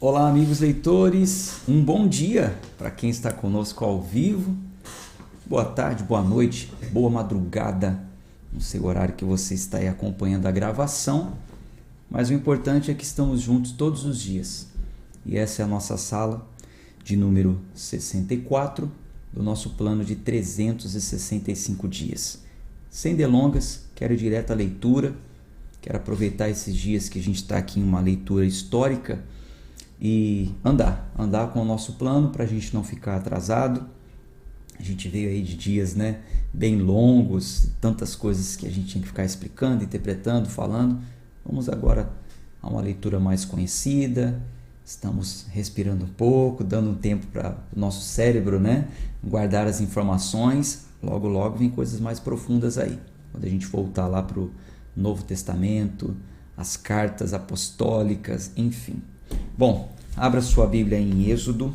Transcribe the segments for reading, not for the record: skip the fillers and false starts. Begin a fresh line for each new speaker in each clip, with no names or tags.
Olá, amigos leitores, um bom dia para quem está conosco ao vivo, boa tarde, boa noite, boa madrugada, não sei o horário que você está aí acompanhando a gravação, mas o importante é que estamos juntos todos os dias e essa é a nossa sala de número 64 do nosso plano de 365 dias. Sem delongas, quero ir direto à leitura, quero aproveitar esses dias que a gente está aqui em uma leitura histórica e andar com o nosso plano para a gente não ficar atrasado. A gente veio aí de dias, bem longos, tantas coisas que a gente tinha que ficar explicando, interpretando, falando. Vamos agora a uma leitura mais conhecida. Estamos respirando um pouco, dando um tempo para o nosso cérebro, guardar as informações. Logo, logo vem coisas mais profundas aí. Quando a gente voltar lá para o Novo Testamento, as cartas apostólicas, enfim. Bom, abra sua Bíblia em Êxodo,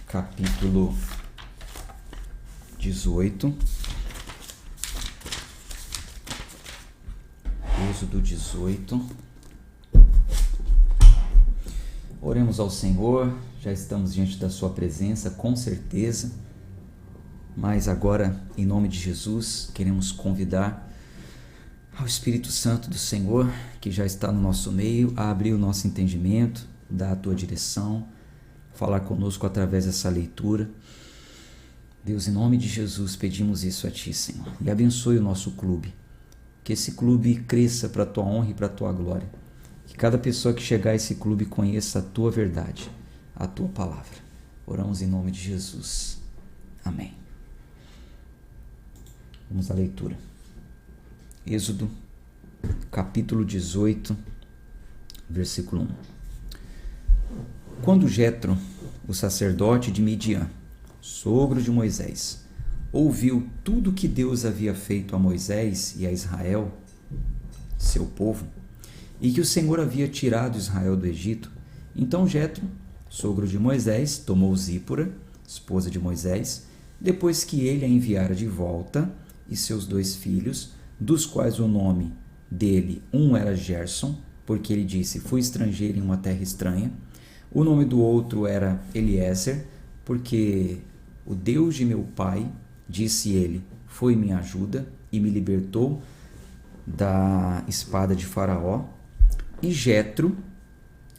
capítulo 18. Êxodo 18. Oremos ao Senhor, já estamos diante da sua presença, com certeza, mas agora, em nome de Jesus, queremos convidar ao Espírito Santo do Senhor, que já está no nosso meio, a abrir o nosso entendimento, dar a tua direção, falar conosco através dessa leitura. Deus, em nome de Jesus, pedimos isso a ti, Senhor, e abençoe o nosso clube, que esse clube cresça para a tua honra e para a tua glória, que cada pessoa que chegar a esse clube conheça a tua verdade, a tua palavra. Oramos em nome de Jesus. Amém. Vamos à leitura. Êxodo, capítulo 18, versículo 1. Quando Jetro, o sacerdote de Midian, sogro de Moisés, ouviu tudo que Deus havia feito a Moisés e a Israel, seu povo, e que o Senhor havia tirado Israel do Egito, então Jetro, sogro de Moisés, tomou Zípora, esposa de Moisés, depois que ele a enviara de volta, e seus 2 filhos, dos quais o nome dele, um era Gerson, porque ele disse, fui estrangeiro em uma terra estranha. O nome do outro era Eliezer, porque o Deus de meu pai, disse ele, foi minha ajuda e me libertou da espada de Faraó. E Jetro,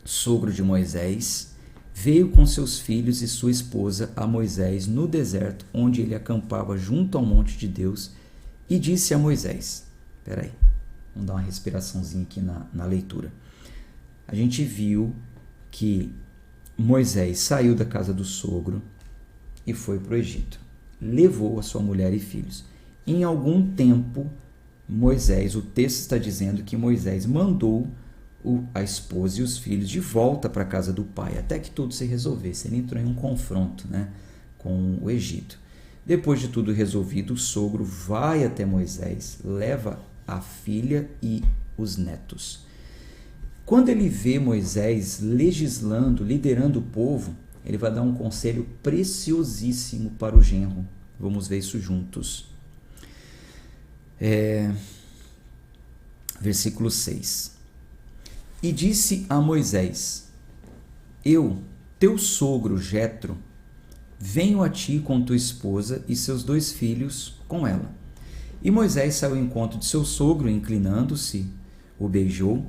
sogro de Moisés, veio com seus filhos e sua esposa a Moisés no deserto, onde ele acampava junto ao monte de Deus, e disse a Moisés, peraí, vamos dar uma respiraçãozinha aqui na leitura. A gente viu que Moisés saiu da casa do sogro e foi para o Egito. Levou a sua mulher e filhos. Em algum tempo, Moisés, o texto está dizendo que Moisés mandou a esposa e os filhos de volta para a casa do pai, até que tudo se resolvesse. Ele entrou em um confronto com o Egito. Depois de tudo resolvido, o sogro vai até Moisés, leva a filha e os netos. Quando ele vê Moisés legislando, liderando o povo, ele vai dar um conselho preciosíssimo para o genro. Vamos ver isso juntos. Versículo 6. E disse a Moisés, eu, teu sogro Jetro, venho a ti com tua esposa e seus 2 filhos com ela. E Moisés saiu ao encontro de seu sogro, inclinando-se, o beijou,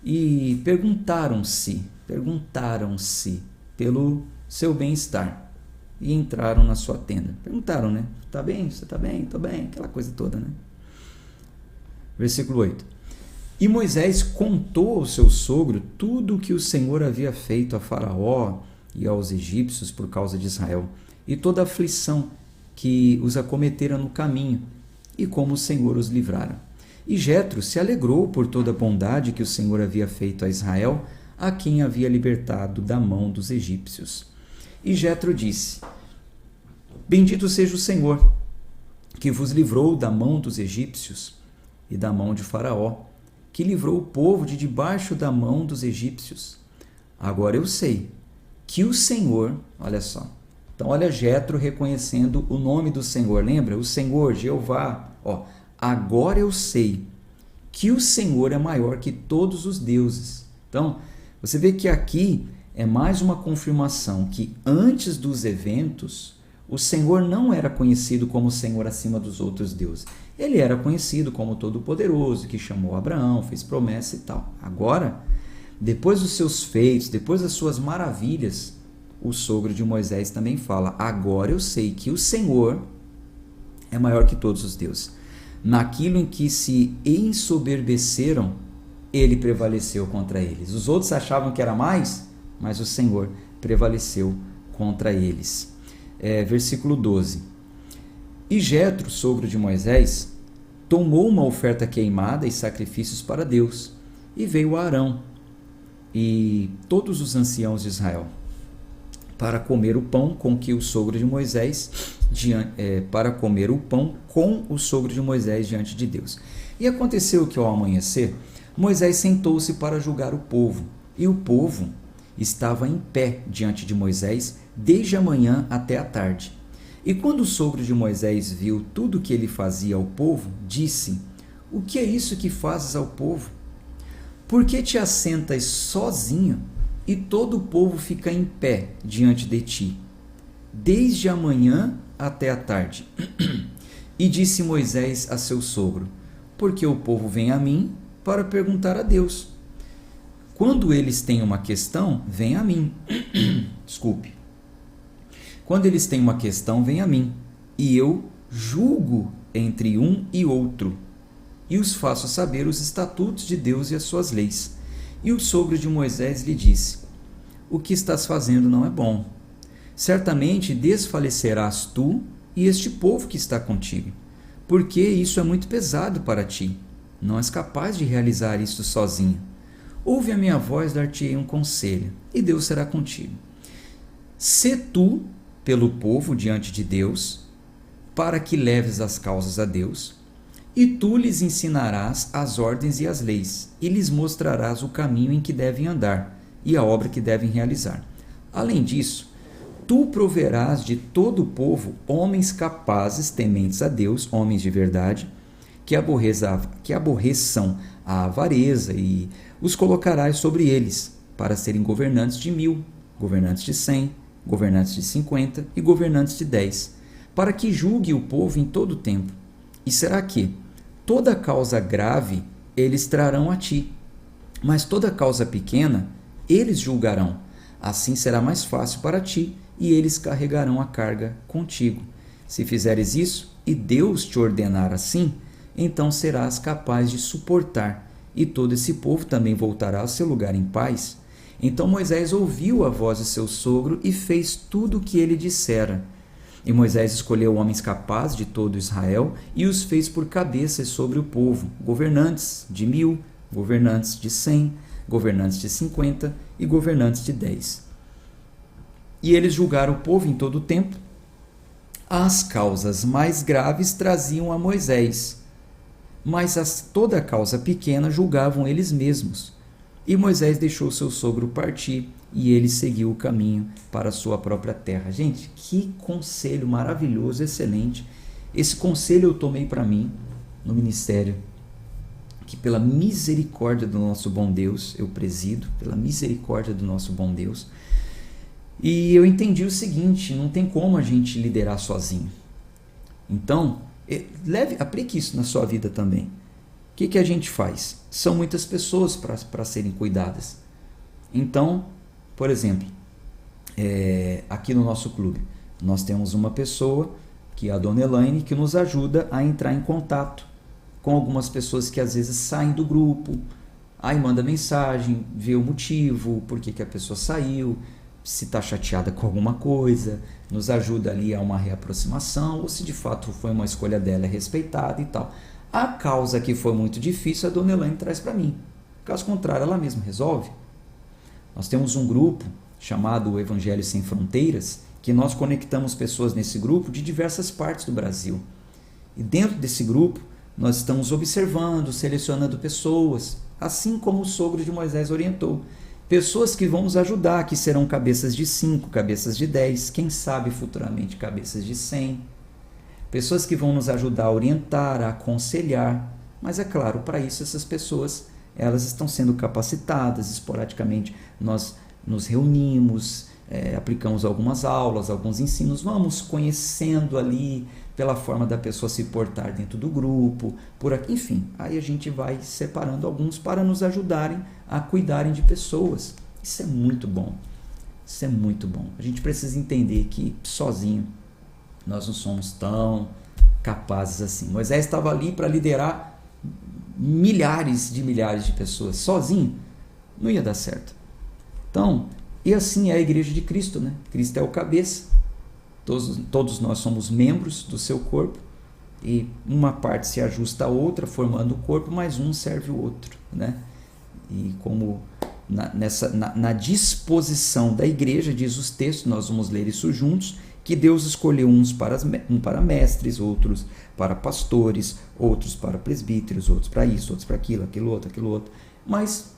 e perguntaram-se pelo seu bem-estar, e entraram na sua tenda. Perguntaram, tá bem? Você tá bem? Tô bem, aquela coisa toda, Versículo 8. E Moisés contou ao seu sogro tudo o que o Senhor havia feito a Faraó e aos egípcios por causa de Israel, e toda a aflição que os acometera no caminho, e como o Senhor os livrara. E Jetro se alegrou por toda a bondade que o Senhor havia feito a Israel, a quem havia libertado da mão dos egípcios. E Jetro disse, bendito seja o Senhor, que vos livrou da mão dos egípcios e da mão de Faraó, que livrou o povo de debaixo da mão dos egípcios. Agora eu sei que o Senhor, olha só, então olha Jetro reconhecendo o nome do Senhor, lembra? O Senhor, Jeová, agora eu sei que o Senhor é maior que todos os deuses. Então, Você vê que aqui é mais uma confirmação que antes dos eventos, o Senhor não era conhecido como Senhor acima dos outros deuses. Ele era conhecido como Todo-Poderoso, que chamou Abraão, fez promessa e tal. Agora, depois dos seus feitos, depois das suas maravilhas, o sogro de Moisés também fala: agora eu sei que o Senhor é maior que todos os deuses. Naquilo em que se ensoberbeceram, ele prevaleceu contra eles. Os outros achavam que era mais, mas o Senhor prevaleceu contra eles. Versículo 12. E Jetro, sogro de Moisés, tomou uma oferta queimada e sacrifícios para Deus, e veio a Arão e todos os anciãos de Israel para comer o pão com que o sogro de Moisés diante de Deus. E aconteceu que ao amanhecer, Moisés sentou-se para julgar o povo, e o povo estava em pé diante de Moisés desde a manhã até a tarde. E quando o sogro de Moisés viu tudo o que ele fazia ao povo, disse: o que é isso que fazes ao povo? Por que te assentas sozinho e todo o povo fica em pé diante de ti, desde a manhã até a tarde? E disse Moisés a seu sogro: porque o povo vem a mim para perguntar a Deus. Quando eles têm uma questão, vem a mim. Desculpe. Quando eles têm uma questão, vem a mim, e eu julgo entre um e outro, e os faço saber os estatutos de Deus e as suas leis. E o sogro de Moisés lhe disse: o que estás fazendo não é bom. Certamente desfalecerás tu e este povo que está contigo, porque isso é muito pesado para ti. Não és capaz de realizar isto sozinho. Ouve a minha voz, dar-te-ei um conselho, e Deus será contigo. Sê tu pelo povo diante de Deus, para que leves as causas a Deus, e tu lhes ensinarás as ordens e as leis, e lhes mostrarás o caminho em que devem andar, e a obra que devem realizar. Além disso, tu proverás de todo o povo homens capazes, tementes a Deus, homens de verdade, que aborreçam a avareza, e os colocarás sobre eles, para serem governantes de 1000, governantes de 100, governantes de 50 e governantes de 10, para que julgue o povo em todo o tempo. E será que toda causa grave eles trarão a ti, mas toda causa pequena eles julgarão. Assim será mais fácil para ti, e eles carregarão a carga contigo. Se fizeres isso, e Deus te ordenar assim, então serás capaz de suportar, e todo esse povo também voltará ao seu lugar em paz. Então Moisés ouviu a voz de seu sogro e fez tudo o que ele dissera. E Moisés escolheu homens capazes de todo Israel e os fez por cabeças sobre o povo, governantes de 1000, governantes de 100, governantes de 50 e governantes de 10. E eles julgaram o povo em todo o tempo. As causas mais graves traziam a Moisés, mas toda causa pequena julgavam eles mesmos. E Moisés deixou seu sogro partir, e ele seguiu o caminho para a sua própria terra. Gente, que conselho maravilhoso, excelente. Esse conselho eu tomei para mim no ministério, que pela misericórdia do nosso bom Deus eu presido, pela misericórdia do nosso bom Deus. E eu entendi o seguinte: não tem como a gente liderar sozinho. Então, aplique isso na sua vida também. O que a gente faz? São muitas pessoas para serem cuidadas. Então, por exemplo, aqui no nosso clube, nós temos uma pessoa, que é a dona Elaine, que nos ajuda a entrar em contato com algumas pessoas que às vezes saem do grupo, aí manda mensagem, vê o motivo, por que a pessoa saiu, se está chateada com alguma coisa, nos ajuda ali a uma reaproximação, ou se de fato foi uma escolha dela, é respeitada e tal. A causa que foi muito difícil, a dona Elaine traz para mim. Caso contrário, ela mesma resolve. Nós temos um grupo chamado Evangelho Sem Fronteiras, que nós conectamos pessoas nesse grupo de diversas partes do Brasil. E dentro desse grupo, nós estamos observando, selecionando pessoas, assim como o sogro de Moisés orientou. Pessoas que vão nos ajudar, que serão cabeças de 5, cabeças de 10, quem sabe futuramente cabeças de 100. Pessoas que vão nos ajudar a orientar, a aconselhar. Mas é claro, para isso essas pessoas, elas estão sendo capacitadas. Esporadicamente nós nos reunimos, aplicamos algumas aulas, alguns ensinos, vamos conhecendo ali pela forma da pessoa se portar dentro do grupo, por aqui, enfim. Aí a gente vai separando alguns para nos ajudarem a cuidarem de pessoas. Isso é muito bom. Isso é muito bom. A gente precisa entender que sozinho nós não somos tão capazes assim. Moisés estava ali para liderar milhares de pessoas. Sozinho não ia dar certo. Então, e assim é a igreja de Cristo, né? Cristo é o cabeça. Todos nós somos membros do seu corpo e uma parte se ajusta à outra, formando o corpo, mas um serve o outro, né? E como na disposição da igreja, diz os textos, nós vamos ler isso juntos, que Deus escolheu uns para mestres, outros para pastores, outros para presbíteros, outros para isso, outros para aquilo outro, mas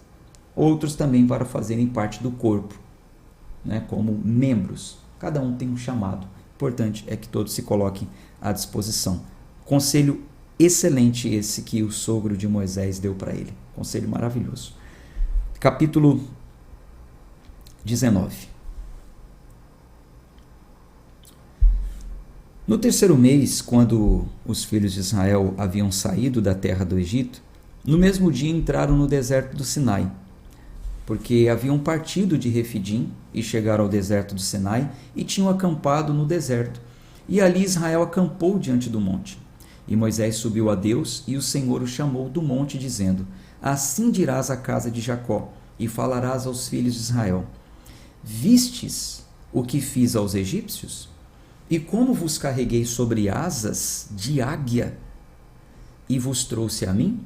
outros também para fazerem parte do corpo, né, como membros. Cada um tem um chamado. O importante é que todos se coloquem à disposição. Conselho excelente esse que o sogro de Moisés deu para ele. Conselho maravilhoso. Capítulo 19. No terceiro mês, quando os filhos de Israel haviam saído da terra do Egito, no mesmo dia entraram no deserto do Sinai, porque haviam partido de Refidim e chegaram ao deserto do Sinai e tinham acampado no deserto. E ali Israel acampou diante do monte. E Moisés subiu a Deus, e o Senhor o chamou do monte, dizendo: Assim dirás à casa de Jacó, e falarás aos filhos de Israel: Vistes o que fiz aos egípcios? E como vos carreguei sobre asas de águia, e vos trouxe a mim?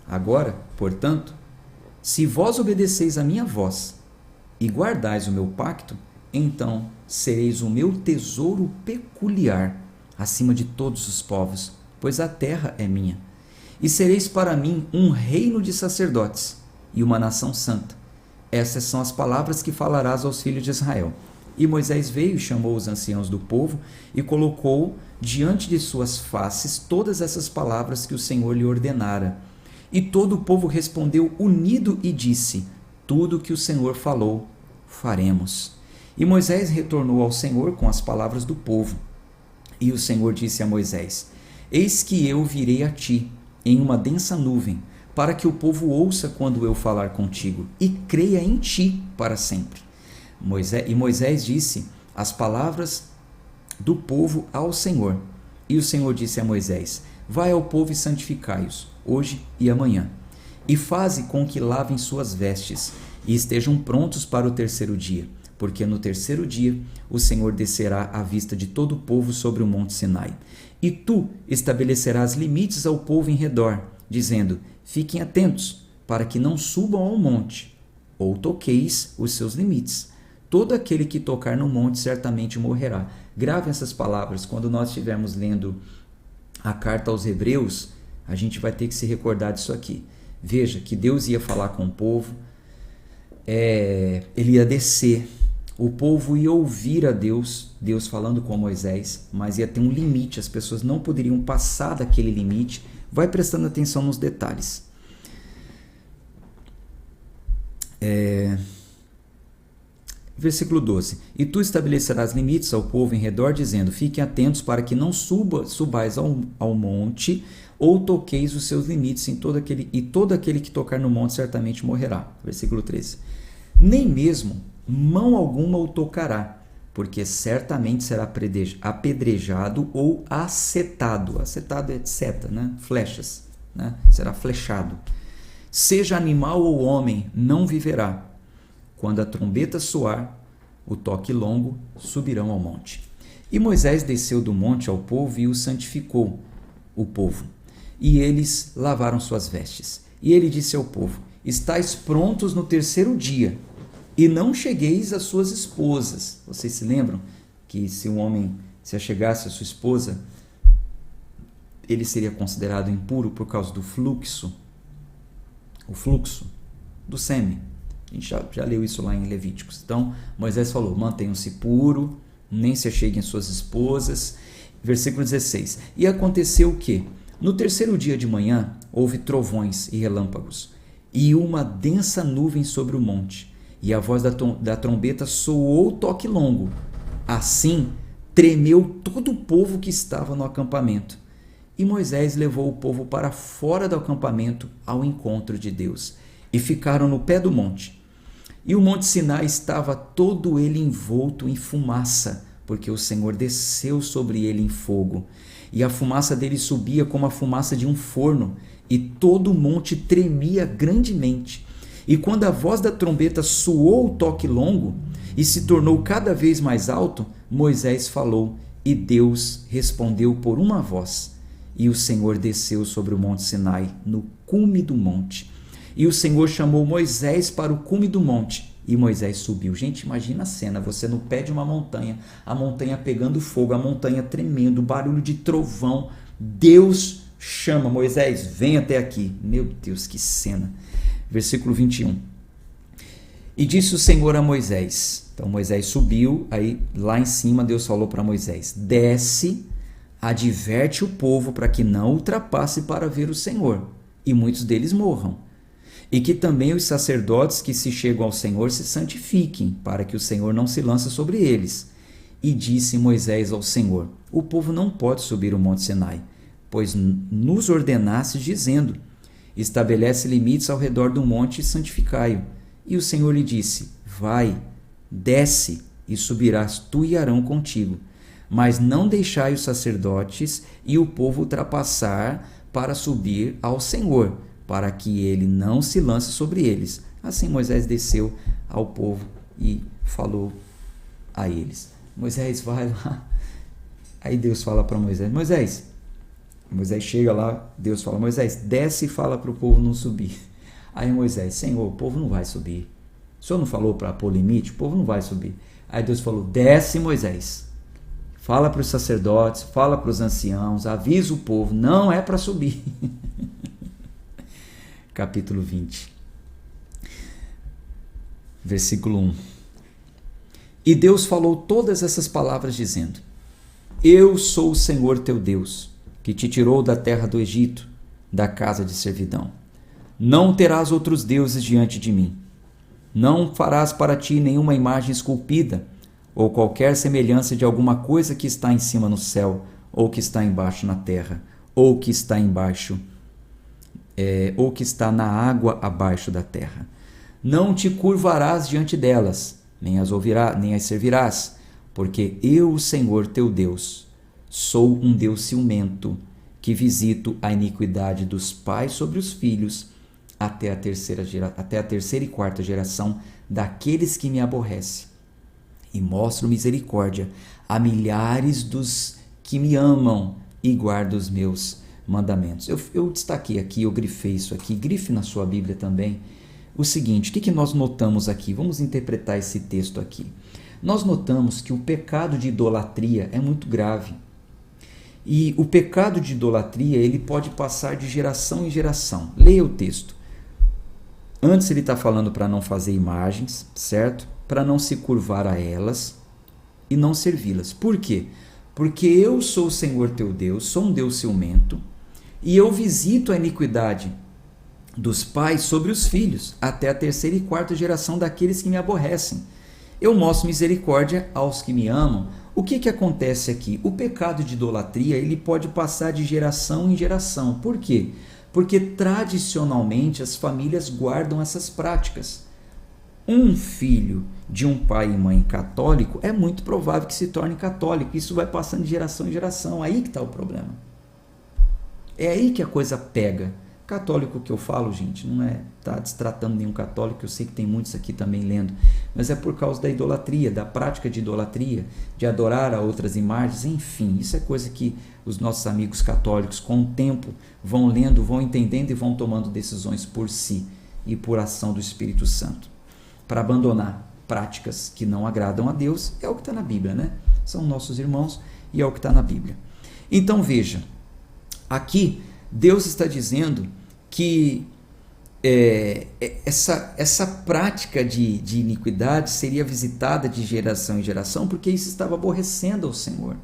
Agora, portanto, se vós obedeceis a minha voz, e guardais o meu pacto, então sereis o meu tesouro peculiar, acima de todos os povos, pois a terra é minha. E sereis para mim um reino de sacerdotes, e uma nação santa. Essas são as palavras que falarás aos filhos de Israel. E Moisés veio e chamou os anciãos do povo e colocou diante de suas faces todas essas palavras que o Senhor lhe ordenara. E todo o povo respondeu unido e disse: Tudo que o Senhor falou, faremos. E Moisés retornou ao Senhor com as palavras do povo. E o Senhor disse a Moisés: Eis que eu virei a ti em uma densa nuvem, para que o povo ouça quando eu falar contigo, e creia em ti para sempre. Moisés disse as palavras do povo ao Senhor. E o Senhor disse a Moisés: Vai ao povo e santificai-os, hoje e amanhã, e faze com que lavem suas vestes, e estejam prontos para o terceiro dia, porque no terceiro dia o Senhor descerá à vista de todo o povo sobre o monte Sinai. E tu estabelecerás limites ao povo em redor, dizendo: Fiquem atentos, para que não subam ao monte, ou toqueis os seus limites. Todo aquele que tocar no monte certamente morrerá. Grave essas palavras. Quando nós estivermos lendo a carta aos Hebreus, a gente vai ter que se recordar disso aqui. Veja que Deus ia falar com o povo, ele ia descer, o povo ia ouvir a Deus falando com Moisés, mas ia ter um limite, as pessoas não poderiam passar daquele limite. Vai prestando atenção nos detalhes. Versículo 12. E tu estabelecerás limites ao povo em redor, dizendo: Fiquem atentos para que não subais ao monte, ou toqueis os seus limites, e todo aquele que tocar no monte certamente morrerá. Versículo 13. Nem mesmo mão alguma o tocará, porque certamente será apedrejado ou acetado. Acetado é seta, né? Flechas, né? Será flechado. Seja animal ou homem, não viverá. Quando a trombeta soar, o toque longo, subirão ao monte. E Moisés desceu do monte ao povo e o santificou, o povo. E eles lavaram suas vestes. E ele disse ao povo: Estais prontos no terceiro dia, e não chegueis às suas esposas. Vocês se lembram que se um homem se achegasse à sua esposa, ele seria considerado impuro por causa do fluxo, o fluxo do sêmen. A gente já leu isso lá em Levíticos. Então, Moisés falou: mantenham-se puros, nem se acheguem às suas esposas. Versículo 16. E aconteceu o quê? No terceiro dia de manhã, houve trovões e relâmpagos, e uma densa nuvem sobre o monte, e a voz da trombeta soou toque longo. Assim tremeu todo o povo que estava no acampamento. E Moisés levou o povo para fora do acampamento ao encontro de Deus, e ficaram no pé do monte. E o monte Sinai estava todo ele envolto em fumaça, porque o Senhor desceu sobre ele em fogo. E a fumaça dele subia como a fumaça de um forno, e todo o monte tremia grandemente. E quando a voz da trombeta soou o toque longo, e se tornou cada vez mais alto, Moisés falou, e Deus respondeu por uma voz. E o Senhor desceu sobre o monte Sinai, no cume do monte. E o Senhor chamou Moisés para o cume do monte, e Moisés subiu. Gente, imagina a cena, você no pé de uma montanha, a montanha pegando fogo, a montanha tremendo, barulho de trovão. Deus chama Moisés, vem até aqui. Meu Deus, que cena. Versículo 21. E disse o Senhor a Moisés. Então Moisés subiu, aí lá em cima Deus falou para Moisés, desce, adverte o povo para que não ultrapasse para ver o Senhor, e muitos deles morram. E que também os sacerdotes que se chegam ao Senhor se santifiquem, para que o Senhor não se lance sobre eles. E disse Moisés ao Senhor, o povo não pode subir o monte Sinai, pois nos ordenaste dizendo, estabelece limites ao redor do monte e santificai-o. E o Senhor lhe disse, vai, desce e subirás tu e Arão contigo, mas não deixai os sacerdotes e o povo ultrapassar para subir ao Senhor, para que ele não se lance sobre eles. Assim Moisés desceu ao povo e falou a eles. Moisés, vai lá. Aí Deus fala para Moisés, Moisés chega lá, Deus fala, Moisés, desce e fala para o povo não subir. Aí Moisés, Senhor, o povo não vai subir. O Senhor não falou para pôr limite? O povo não vai subir. Aí Deus falou, desce Moisés, fala para os sacerdotes, fala para os anciãos, avisa o povo, não é para subir. Capítulo 20, versículo 1. E Deus falou todas essas palavras dizendo, eu sou o Senhor teu Deus, que te tirou da terra do Egito, da casa de servidão. Não terás outros deuses diante de mim. Não farás para ti nenhuma imagem esculpida, ou qualquer semelhança de alguma coisa que está em cima no céu, ou que está embaixo na terra, ou que está embaixo ou que está na água abaixo da terra. Não te curvarás diante delas, nem as servirás, porque eu, o Senhor teu Deus, sou um Deus ciumento, que visito a iniquidade dos pais sobre os filhos, até a terceira e quarta geração daqueles que me aborrecem. E mostro misericórdia a milhares dos que me amam e guardam os meus mandamentos. Eu destaquei aqui, eu grifei isso aqui, grife na sua Bíblia também, o seguinte, o que nós notamos aqui? Vamos interpretar esse texto aqui. Nós notamos que o pecado de idolatria é muito grave. E o pecado de idolatria, ele pode passar de geração em geração. Leia o texto. Antes ele está falando para não fazer imagens, certo? Para não se curvar a elas e não servi-las. Por quê? Porque eu sou o Senhor teu Deus, sou um Deus ciumento, e eu visito a iniquidade dos pais sobre os filhos, até a terceira e quarta geração daqueles que me aborrecem. Eu mostro misericórdia aos que me amam. O que acontece aqui? O pecado de idolatria, ele pode passar de geração em geração. Por quê? Porque tradicionalmente as famílias guardam essas práticas. Um filho de um pai e mãe católico é muito provável que se torne católico. Isso vai passando de geração em geração. Aí que está o problema. É aí que a coisa pega. Católico que eu falo, gente, não é tá destratando nenhum católico, eu sei que tem muitos aqui também lendo, mas é por causa da idolatria, da prática de idolatria, de adorar a outras imagens, enfim, isso é coisa que os nossos amigos católicos com o tempo vão lendo, vão entendendo e vão tomando decisões por si e por ação do Espírito Santo, para abandonar práticas que não agradam a Deus. É o que está na Bíblia, né? São nossos irmãos e é o que está na Bíblia. Então veja, aqui Deus está dizendo que essa prática de iniquidade seria visitada de geração em geração, porque isso estava aborrecendo ao Senhor.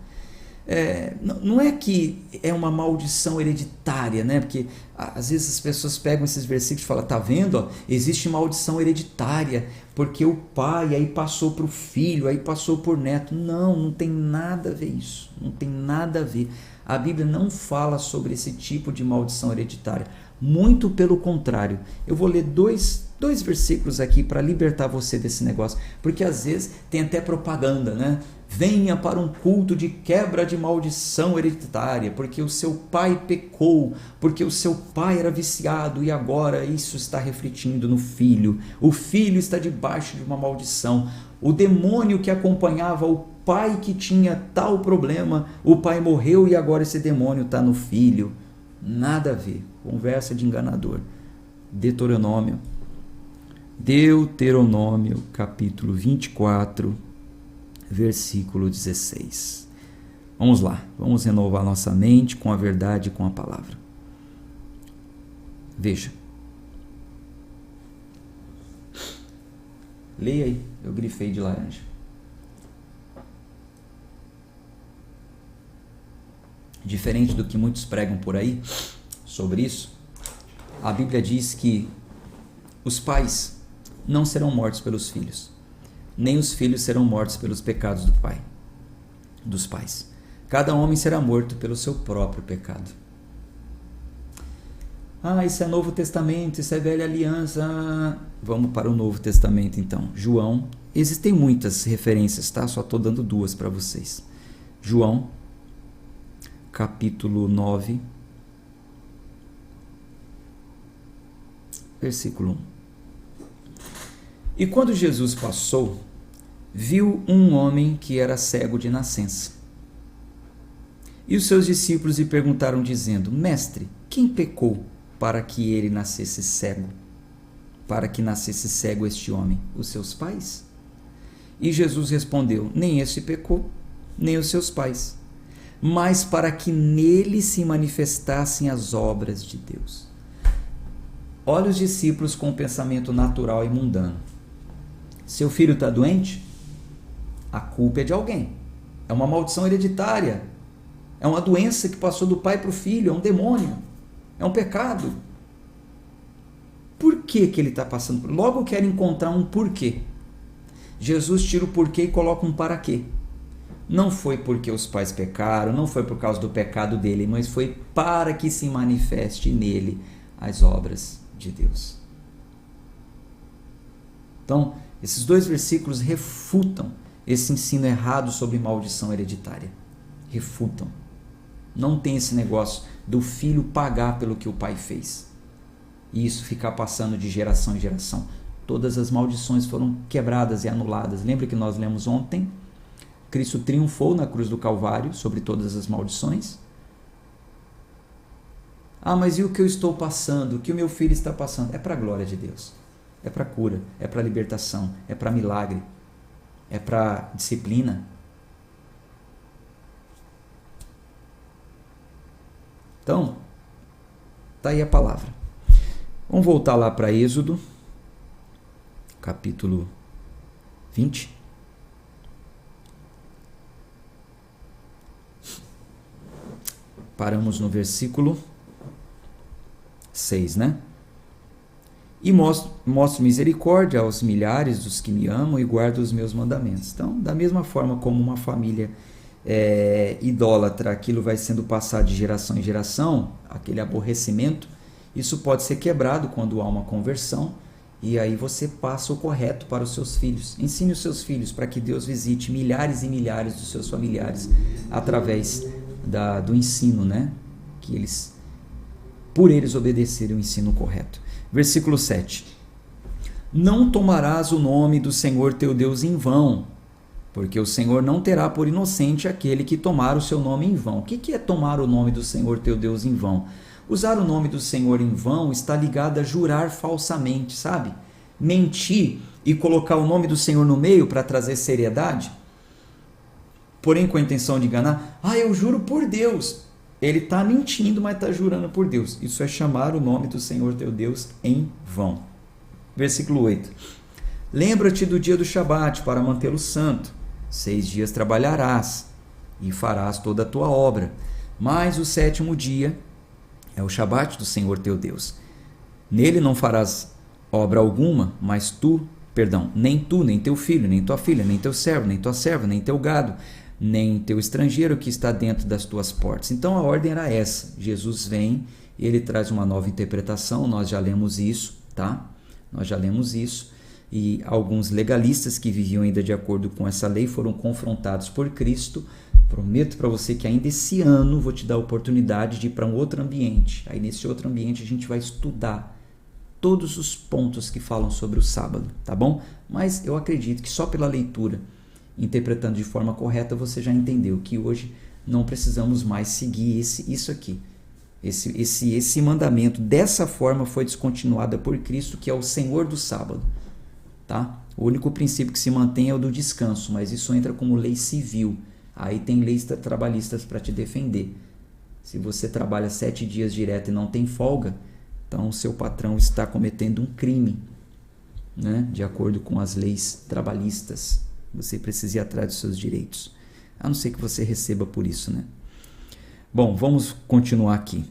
não é que é uma maldição hereditária, né? Porque às vezes as pessoas pegam esses versículos e falam, tá vendo? Ó, existe maldição hereditária, porque o pai aí passou para o filho, aí passou por neto. Não tem nada a ver isso, não tem nada a ver. A Bíblia não fala sobre esse tipo de maldição hereditária, muito pelo contrário. Eu vou ler dois versículos aqui para libertar você desse negócio, porque às vezes tem até propaganda, né? Venha para um culto de quebra de maldição hereditária, porque o seu pai pecou, porque o seu pai era viciado e agora isso está refletindo no filho. O filho está debaixo de uma maldição. O demônio que acompanhava o pai que tinha tal problema, o pai morreu e agora esse demônio está no filho. Nada a ver. Conversa de enganador. Deuteronômio, capítulo 24, versículo 16. Vamos lá, vamos renovar nossa mente com a verdade e com a palavra. Veja. Leia aí, eu grifei de laranja. Diferente do que muitos pregam por aí sobre isso, a Bíblia diz que os pais não serão mortos pelos filhos, nem os filhos serão mortos pelos pecados dos pais. Cada homem será morto pelo seu próprio pecado. Isso é Novo Testamento, isso é Velha Aliança. Vamos para o Novo Testamento então. João, existem muitas referências, tá? Só estou dando duas para vocês. João, capítulo 9, versículo 1. E quando Jesus passou, viu um homem que era cego de nascença. E os seus discípulos lhe perguntaram, dizendo: Mestre, quem pecou para que ele nascesse cego? Para que nascesse cego este homem? Os seus pais? E Jesus respondeu: Nem este pecou, nem os seus pais, mas para que nele se manifestassem as obras de Deus. Olha os discípulos com o pensamento natural e mundano. Seu filho está doente? A culpa é de alguém. É uma maldição hereditária. É uma doença que passou do pai para o filho. É um demônio. É um pecado. Por que ele está passando? Logo quero encontrar um porquê. Jesus tira o porquê e coloca um para quê. Não foi porque os pais pecaram, não foi por causa do pecado dele, mas foi para que se manifeste nele as obras de Deus. Então, esses dois versículos refutam esse ensino errado sobre maldição hereditária. Refutam. Não tem esse negócio do filho pagar pelo que o pai fez. E isso ficar passando de geração em geração. Todas as maldições foram quebradas e anuladas. Lembra que nós lemos ontem? Cristo triunfou na cruz do Calvário sobre todas as maldições. Mas e o que eu estou passando? O que o meu filho está passando? É para a glória de Deus. É para cura, é para libertação, é para milagre, é para disciplina. Então, está aí a palavra. Vamos voltar lá para Êxodo, capítulo 20. Paramos no versículo 6, né? E mostro misericórdia aos milhares dos que me amam e guardam os meus mandamentos. Então, da mesma forma como uma família idólatra, aquilo vai sendo passado de geração em geração, aquele aborrecimento, isso pode ser quebrado quando há uma conversão, e aí você passa o correto para os seus filhos. Ensine os seus filhos para que Deus visite milhares e milhares dos seus familiares através do ensino, né? Que eles, por eles obedecerem o ensino correto. Versículo 7. Não tomarás o nome do Senhor teu Deus em vão, porque o Senhor não terá por inocente aquele que tomar o seu nome em vão. O que é tomar o nome do Senhor teu Deus em vão? Usar o nome do Senhor em vão está ligado a jurar falsamente, sabe? Mentir e colocar o nome do Senhor no meio para trazer seriedade, porém com a intenção de enganar. Eu juro por Deus. Ele está mentindo, mas está jurando por Deus. Isso é chamar o nome do Senhor teu Deus em vão. Versículo 8. Lembra-te do dia do Shabat para mantê-lo santo. 6 dias trabalharás e farás toda a tua obra. Mas o sétimo dia é o Shabat do Senhor teu Deus. Nele não farás obra alguma, mas nem tu, nem teu filho, nem tua filha, nem teu servo, nem tua serva, nem teu gado, nem teu estrangeiro que está dentro das tuas portas. Então a ordem era essa. Jesus vem, ele traz uma nova interpretação, nós já lemos isso, tá? Nós já lemos isso. E alguns legalistas que viviam ainda de acordo com essa lei foram confrontados por Cristo. Prometo para você que ainda esse ano vou te dar a oportunidade de ir para um outro ambiente. Aí nesse outro ambiente a gente vai estudar todos os pontos que falam sobre o sábado, tá bom? Mas eu acredito que só pela leitura, interpretando de forma correta, você já entendeu que hoje não precisamos mais seguir isso aqui. Esse mandamento dessa forma foi descontinuado por Cristo, que é o Senhor do sábado, tá? O único princípio que se mantém é o do descanso, mas isso entra como lei civil. Aí tem leis trabalhistas para te defender. Se você trabalha 7 dias direto e não tem folga, então o seu patrão está cometendo um crime, né? De acordo com as leis trabalhistas. Você precisa ir atrás dos seus direitos, a não ser que você receba por isso, né? Bom, vamos continuar aqui.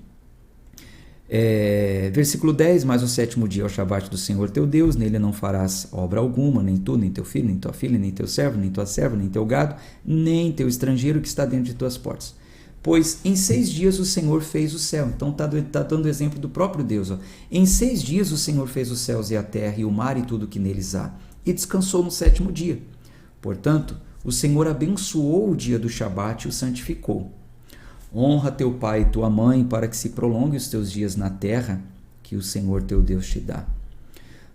Versículo 10, mas o sétimo dia é o Shabat do Senhor teu Deus, nele não farás obra alguma, nem tu, nem teu filho, nem tua filha, nem teu servo, nem tua serva, nem teu gado, nem teu estrangeiro que está dentro de tuas portas. Pois em 6 dias o Senhor fez o céu. Então está dando exemplo do próprio Deus. Ó. Em 6 dias o Senhor fez os céus e a terra e o mar e tudo que neles há, e descansou no sétimo dia. Portanto, o Senhor abençoou o dia do Shabat e o santificou. Honra teu pai e tua mãe, para que se prolongue os teus dias na terra que o Senhor teu Deus te dá.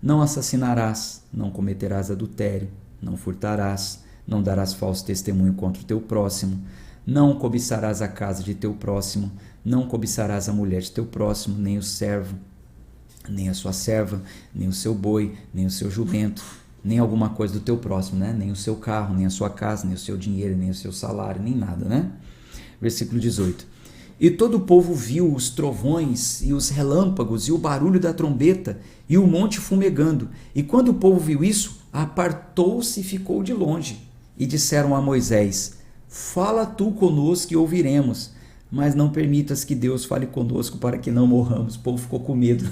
Não assassinarás, não cometerás adultério, não furtarás, não darás falso testemunho contra o teu próximo, não cobiçarás a casa de teu próximo, não cobiçarás a mulher de teu próximo, nem o servo, nem a sua serva, nem o seu boi, nem o seu jumento, nem alguma coisa do teu próximo, né? Nem o seu carro, nem a sua casa, nem o seu dinheiro, nem o seu salário, nem nada, né? Versículo 18. E todo o povo viu os trovões e os relâmpagos e o barulho da trombeta e o monte fumegando. E quando o povo viu isso, apartou-se e ficou de longe. E disseram a Moisés: fala tu conosco e ouviremos, mas não permitas que Deus fale conosco para que não morramos. O povo ficou com medo.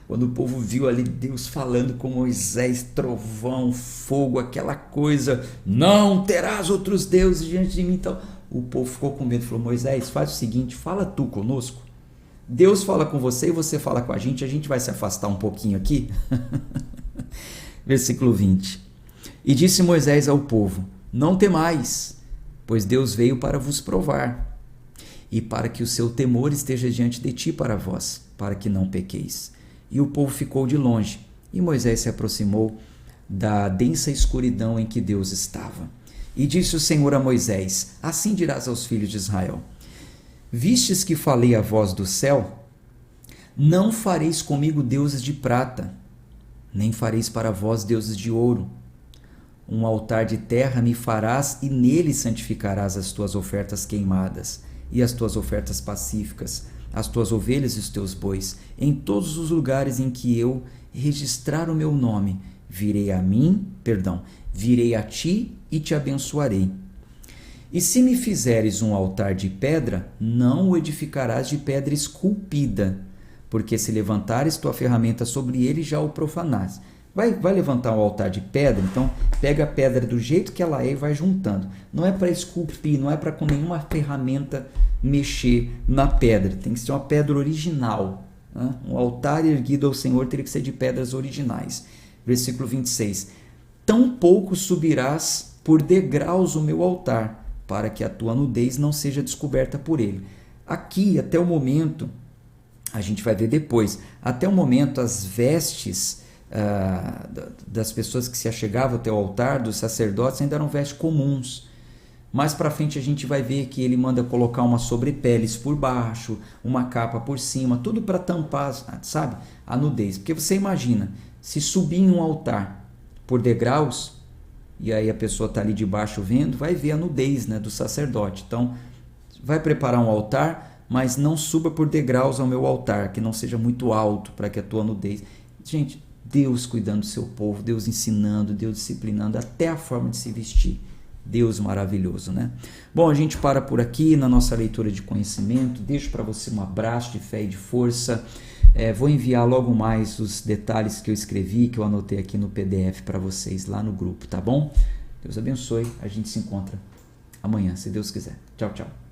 Quando o povo viu ali Deus falando com Moisés, trovão, fogo, aquela coisa, não terás outros deuses diante de mim. Então, o povo ficou com medo, falou: Moisés, faz o seguinte, fala tu conosco. Deus fala com você e você fala com a gente vai se afastar um pouquinho aqui. Versículo 20. E disse Moisés ao povo: não temais, pois Deus veio para vos provar, e para que o seu temor esteja diante de ti para vós, para que não pequeis. E o povo ficou de longe, e Moisés se aproximou da densa escuridão em que Deus estava. E disse o Senhor a Moisés: assim dirás aos filhos de Israel: vistes que falei a voz do céu? Não fareis comigo deuses de prata, nem fareis para vós deuses de ouro. Um altar de terra me farás, e nele santificarás as tuas ofertas queimadas, e as tuas ofertas pacíficas, as tuas ovelhas e os teus bois. Em todos os lugares em que eu registrar o meu nome, virei a ti e te abençoarei. E se me fizeres um altar de pedra, não o edificarás de pedra esculpida, porque se levantares tua ferramenta sobre ele, já o profanás. Vai levantar um altar de pedra, então pega a pedra do jeito que ela é e vai juntando. Não é para esculpir, não é para com nenhuma ferramenta mexer na pedra. Tem que ser uma pedra original. Né? Um altar erguido ao Senhor teria que ser de pedras originais. Versículo 26. Tampouco subirás por degraus o meu altar, para que a tua nudez não seja descoberta por ele. Aqui, até o momento, a gente vai ver depois, até o momento as vestes das pessoas que se achegavam até o altar, dos sacerdotes, ainda eram vestes comuns. Mais para frente a gente vai ver que ele manda colocar uma sobrepeles por baixo, uma capa por cima, tudo para tampar, sabe, a nudez. Porque você imagina, se subir em um altar por degraus, e aí a pessoa está ali debaixo vendo, vai ver a nudez, né, do sacerdote. Então, vai preparar um altar, mas não suba por degraus ao meu altar, que não seja muito alto para que a tua nudez... Gente, Deus cuidando do seu povo, Deus ensinando, Deus disciplinando, até a forma de se vestir. Deus maravilhoso, né? Bom, a gente para por aqui na nossa leitura de conhecimento. Deixo para você um abraço de fé e de força. Vou enviar logo mais os detalhes que eu escrevi, que eu anotei aqui no PDF para vocês lá no grupo, tá bom? Deus abençoe. A gente se encontra amanhã, se Deus quiser. Tchau, tchau.